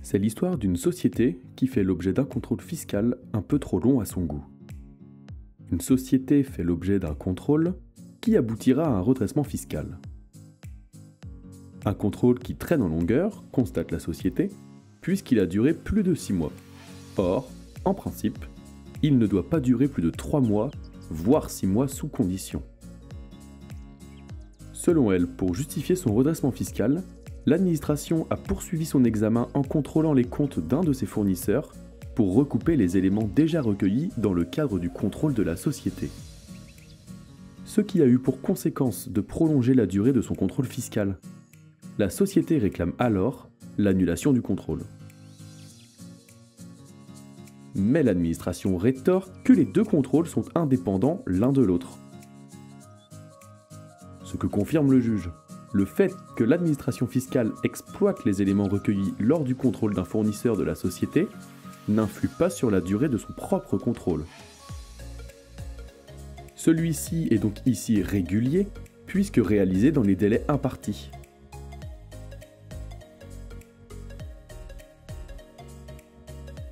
C'est l'histoire d'une société qui fait l'objet d'un contrôle fiscal un peu trop long à son goût. Une société fait l'objet d'un contrôle qui aboutira à un redressement fiscal. Un contrôle qui traîne en longueur, constate la société, puisqu'il a duré plus de 6 mois. Or, en principe, il ne doit pas durer plus de 3 mois, voire 6 mois sous condition. Selon elle, pour justifier son redressement fiscal, l'administration a poursuivi son examen en contrôlant les comptes d'un de ses fournisseurs pour recouper les éléments déjà recueillis dans le cadre du contrôle de la société. Ce qui a eu pour conséquence de prolonger la durée de son contrôle fiscal. La société réclame alors l'annulation du contrôle. Mais l'administration rétorque que les deux contrôles sont indépendants l'un de l'autre. Ce que confirme le juge. Le fait que l'administration fiscale exploite les éléments recueillis lors du contrôle d'un fournisseur de la société n'influe pas sur la durée de son propre contrôle. Celui-ci est donc ici régulier, puisque réalisé dans les délais impartis.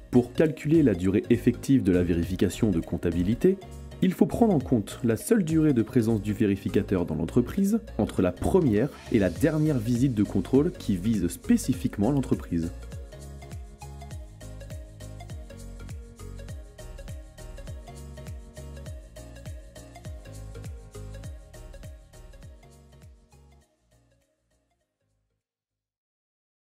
Pour calculer la durée effective de la vérification de comptabilité, il faut prendre en compte la seule durée de présence du vérificateur dans l'entreprise entre la première et la dernière visite de contrôle qui vise spécifiquement l'entreprise.